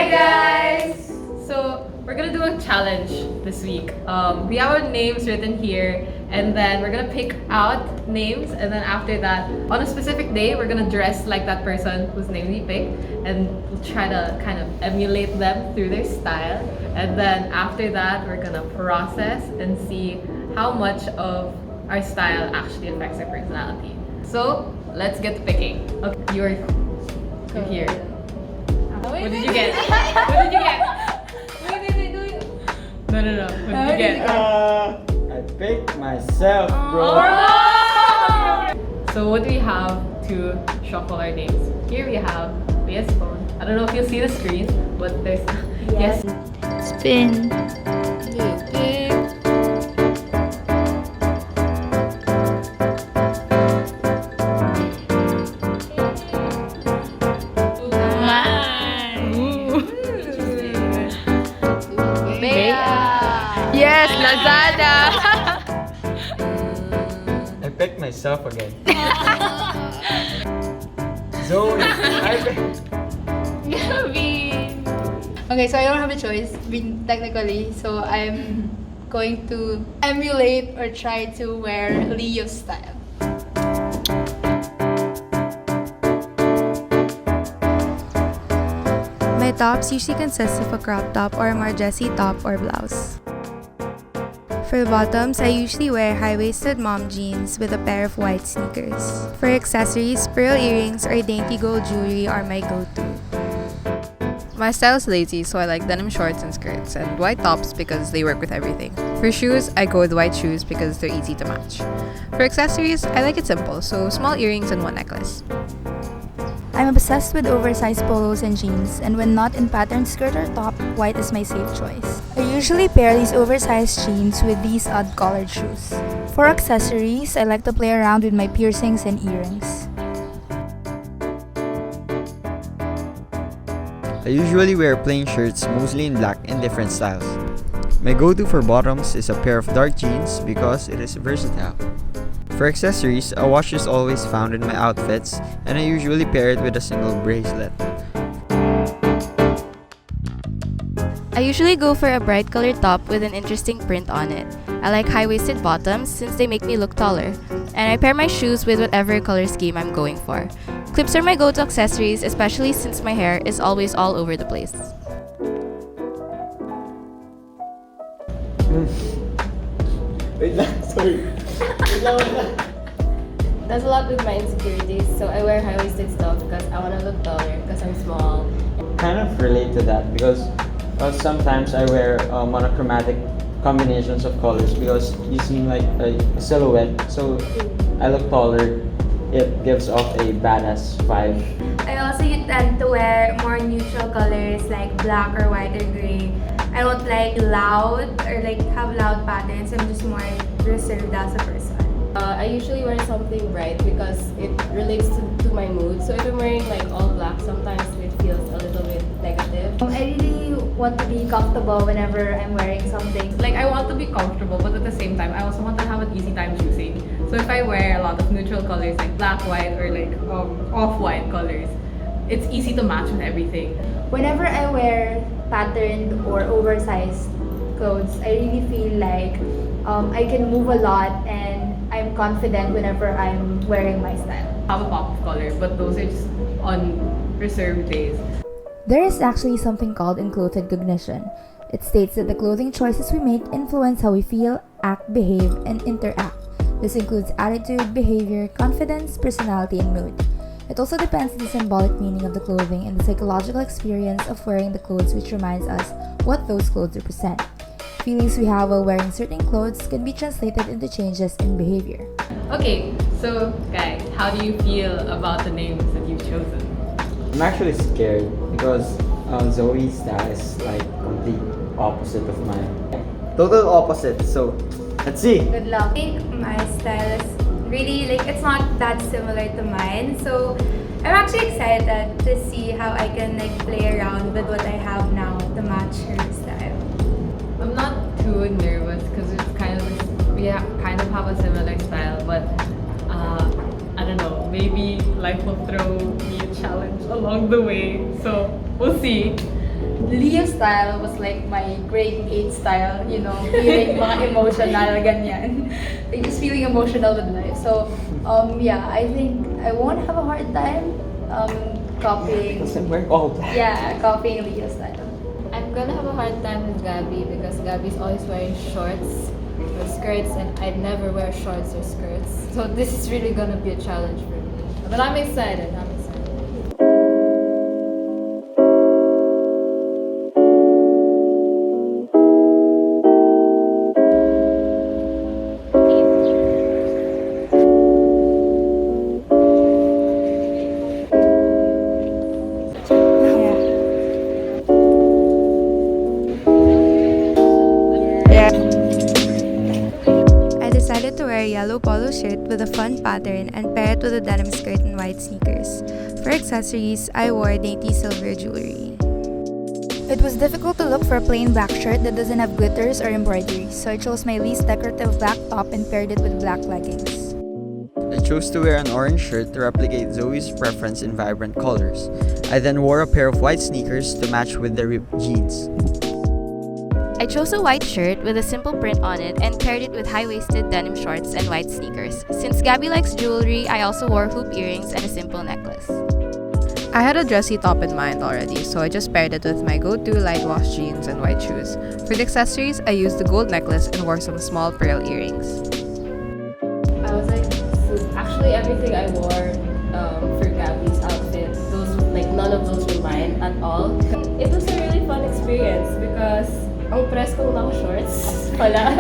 Hi guys! So we're gonna do a challenge this week. We have our names written here, and then we're gonna pick out names, and then after that, on a specific day, we're gonna dress like that person whose name we picked, and we'll try to kind of emulate them through their style. And then after that, we're gonna process and see how much of our style actually affects our personality. So let's get to picking. Okay, you're here. What did you get? What did you get? No. What did you get? I picked myself, bro. So what do we have to shuffle our names? Here we have Leah's phone. I don't know if you'll see the screen, but there's yes. Spin. Yes, Lazada. I picked myself again. Zoe, I picked. Okay, so I don't have a choice, technically. So I'm going to emulate or try to wear Leo's style. My tops usually consist of a crop top or a more dressy top or blouse. For the bottoms, I usually wear high-waisted mom jeans with a pair of white sneakers. For accessories, pearl earrings or dainty gold jewelry are my go-to. My style is lazy, so I like denim shorts and skirts, and white tops because they work with everything. For shoes, I go with white shoes because they're easy to match. For accessories, I like it simple, so small earrings and one necklace. I'm obsessed with oversized polos and jeans, and when not in patterned skirt or top, white is my safe choice. I usually pair these oversized jeans with these odd-colored shoes. For accessories, I like to play around with my piercings and earrings. I usually wear plain shirts, mostly in black and different styles. My go-to for bottoms is a pair of dark jeans because it is versatile. For accessories, a watch is always found in my outfits, and I usually pair it with a single bracelet. I usually go for a bright colored top with an interesting print on it. I like high-waisted bottoms since they make me look taller, and I pair my shoes with whatever color scheme I'm going for. Clips are my go-to accessories, especially since my hair is always all over the place. Wait lang, sorry. That's a lot with my insecurities, so I wear high-waisted stuff because I want to look taller because I'm small. Kind of relate to that because sometimes I wear monochromatic combinations of colors because you seem like a silhouette, so I look taller. It gives off a badass vibe. I also tend to wear more neutral colors like black or white or gray. I don't like loud or like have loud patterns. I'm just more reserved as a person. I usually wear something bright because it relates to my mood. So if I'm wearing like all black, sometimes it feels a little bit negative. I really want to be comfortable whenever I'm wearing something. Like I want to be comfortable, but at the same time, I also want to have an easy time choosing. So if I wear a lot of neutral colors like black, white, or like off-white colors, it's easy to match with everything. Whenever I wear patterned or oversized clothes, I really feel like I can move a lot and I'm confident whenever I'm wearing my style. Have a pop of color, but those are just on reserved days. There is actually something called enclothed cognition. It states that the clothing choices we make influence how we feel, act, behave, and interact. This includes attitude, behavior, confidence, personality, and mood. It also depends on the symbolic meaning of the clothing and the psychological experience of wearing the clothes, which reminds us what those clothes represent. Feelings we have while wearing certain clothes can be translated into changes in behavior. Okay, so guys, how do you feel about the names that you've chosen? I'm actually scared because Zoe's style is like complete opposite of mine. Total opposite, so let's see. Good luck. I think my style is really it's not that similar to mine. So I'm actually excited to see how I can play around with what I have now to match her style. I'm not too nervous because it's we kind of have a similar style, but I don't know, maybe life will throw me a challenge along the way, so we'll see. Leo style was like my grade 8 style, you know, feeling mga emotional, ganyan. Like just feeling emotional with life. So, yeah, I think I won't have a hard time copying. Yeah, copying Leo style. I'm gonna have a hard time with Gabby because Gabby's always wearing shorts or skirts, and I'd never wear shorts or skirts. So this is really gonna be a challenge for me. But I'm excited. I'm excited. I decided to wear a yellow polo shirt with a fun pattern and pair it with a denim skirt and white sneakers. For accessories, I wore dainty silver jewelry. It was difficult to look for a plain black shirt that doesn't have glitters or embroidery, so I chose my least decorative black top and paired it with black leggings. I chose to wear an orange shirt to replicate Zoe's preference in vibrant colors. I then wore a pair of white sneakers to match with the ripped jeans. I chose a white shirt with a simple print on it and paired it with high-waisted denim shorts and white sneakers. Since Gabby likes jewelry, I also wore hoop earrings and a simple necklace. I had a dressy top in mind already, so I just paired it with my go-to light wash jeans and white shoes. For the accessories, I used the gold necklace and wore some small pearl earrings. I was like, actually everything I wore for Gabby's outfit, none of those were mine at all. It was a really fun experience because ang press ko lang shorts pala.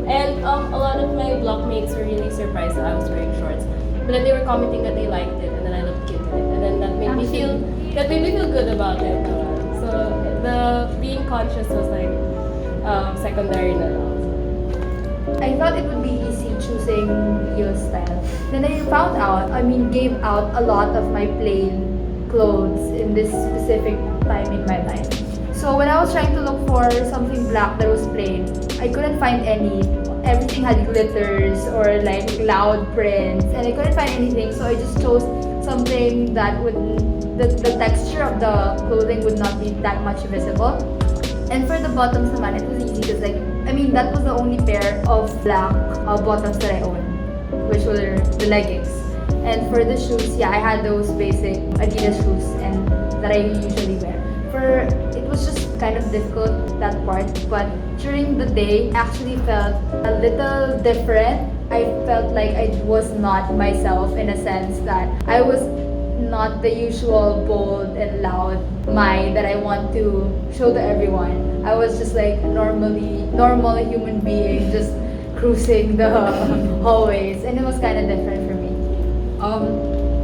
And a lot of my blockmates were really surprised that I was wearing shorts. But then they were commenting that they liked it and then I looked cute in it. And then that made me feel good about it. So the being conscious was like secondary na lang. I thought it would be easy choosing Leo style. Then I found out, gave out a lot of my plain clothes in this specific time in my life. So when I was trying to look for something black that was plain, I couldn't find any. Everything had glitters or like loud prints, and I couldn't find anything. So I just chose something that would the texture of the clothing would not be that much visible. And for the bottoms naman, it was easy because that was the only pair of black bottoms that I owned, which were the leggings. And for the shoes, yeah, I had those basic Adidas shoes and that I usually wear. It was just kind of difficult, that part, but during the day, I actually felt a little different. I felt like I was not myself in a sense that I was not the usual bold and loud Mai that I want to show to everyone. I was just like normal human being, just cruising the hallways, and it was kind of different for me.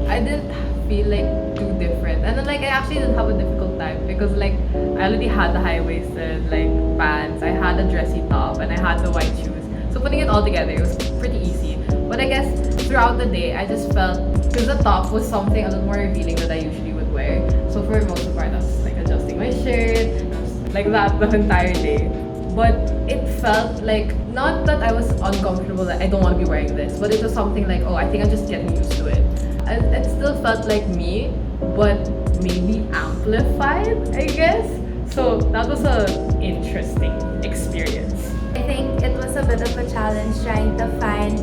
I didn't feel like too different, and then I actually didn't have a difficult time because I already had the high-waisted pants, I had a dressy top, and I had the white shoes. So putting it all together, it was pretty easy. But I guess throughout the day, I just felt because the top was something a little more revealing that I usually would wear. So for most of the part, I was adjusting my shirt, like that the entire day. But it felt like not that I was uncomfortable, that I don't want to be wearing this, but it was something like, oh, I think I'm just getting used to it. And it still felt like me, but maybe amplified, I guess. So that was an interesting experience. I think it was a bit of a challenge trying to find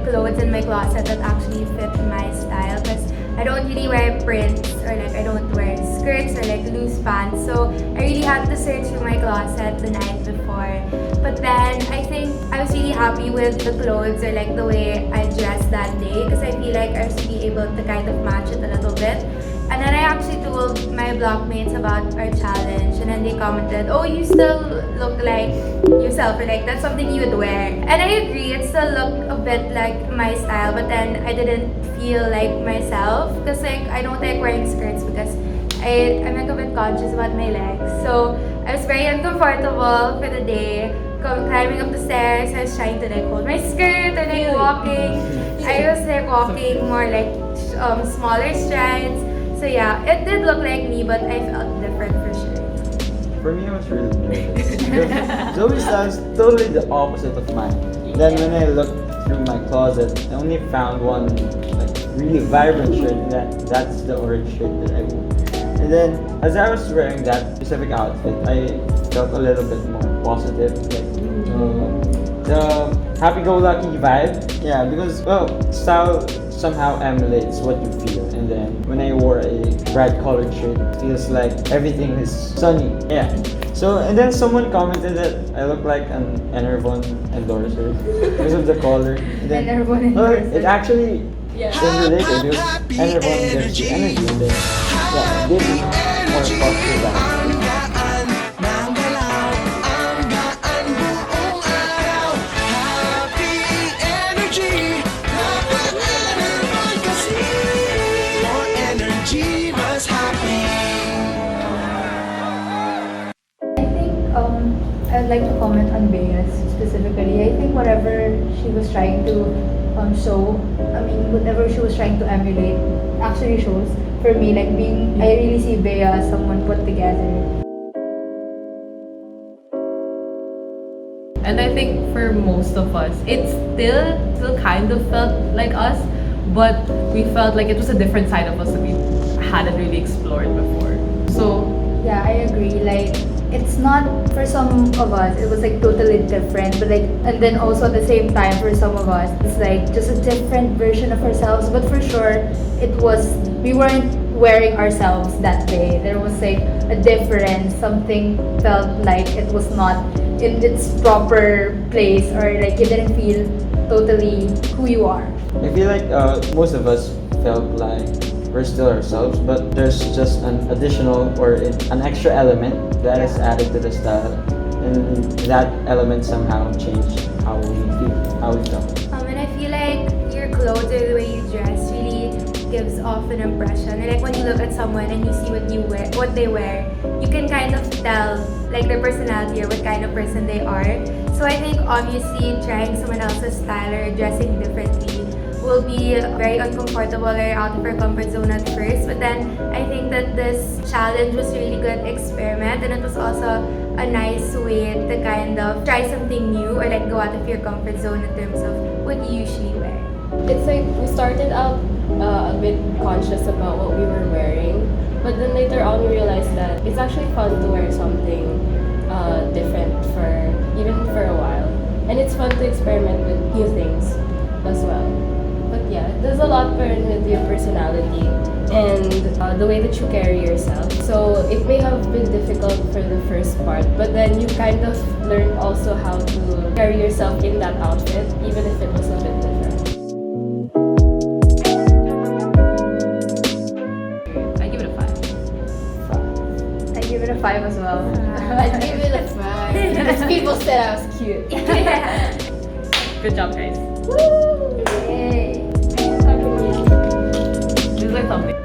clothes in my closet that actually fit my style because I don't really wear prints or I don't wear skirts or loose pants, so I really had to search through my closet the night before. But then I think I was really happy with the clothes or the way I dressed that day because I feel like I was really able to kind of match it a little bit. And then I actually told my blockmates about our challenge, and then they commented, oh, you still look like yourself, or that's something you would wear. And I agree, it still looked a bit like my style, but then I didn't feel like myself because I don't like wearing skirts because I'm a bit conscious about my legs. So I was very uncomfortable for the day. Climbing up the stairs, I was trying to hold my skirt or walking. I was walking more smaller strides. So yeah, it did look like me, but I felt different for sure. For me, I was really nervous. Because Zoe's style is totally the opposite of mine. Then when I looked through my closet, I only found one really vibrant shirt, and that's the orange shirt that I wore. And then, as I was wearing that specific outfit, I felt a little bit more positive. Like, the happy-go-lucky vibe. Yeah, because, well, style somehow emulates what you feel. And then, when I wore a bright colored shirt, it feels like everything is sunny. Yeah. So, and then someone commented that I look like an Enervon endorser because of the color. And then, Enervon endorser. It actually is related because Enervon gives you energy. And then, yeah, this is more positive vibes. I'd like to comment on Bea's specifically. I think whatever she was trying to show, I mean, whatever she was trying to emulate, actually shows. For me, like I really see Bea as someone put together. And I think for most of us, it still kind of felt like us, but we felt like it was a different side of us that we hadn't really explored before. So Yeah, I agree. Like, it's not, for some of us, it was like totally different, but like, and then also at the same time, for some of us, it's like just a different version of ourselves. But for sure, we weren't wearing ourselves that day. There was like a difference. Something felt like it was not in its proper place, or like you didn't feel totally who you are. I feel like most of us felt like we're still ourselves, but there's just an additional or an extra element that is added to the style, and that element somehow changed how we feel, how we felt. And I feel like your clothes or the way you dress really gives off an impression. And like when you look at someone and you see what they wear, you can kind of tell like their personality or what kind of person they are. So I think obviously trying someone else's style or dressing differently will be very uncomfortable or out of our comfort zone at first, but then I think that this challenge was a really good experiment, and it was also a nice way to kind of try something new or like go out of your comfort zone in terms of what you usually wear. It's like we started out a bit conscious about what we were wearing, but then later on we realized that it's actually fun to wear something different for a while, and it's fun to experiment with new things as well. But yeah, there's a lot burn with your personality and the way that you carry yourself. So it may have been difficult for the first part, but then you kind of learn also how to carry yourself in that outfit, even if it was a bit different. I give it a 5. I give it a 5 as well. I'd give it a 5 because people said I was cute. Good job, guys. Yay! This is like something.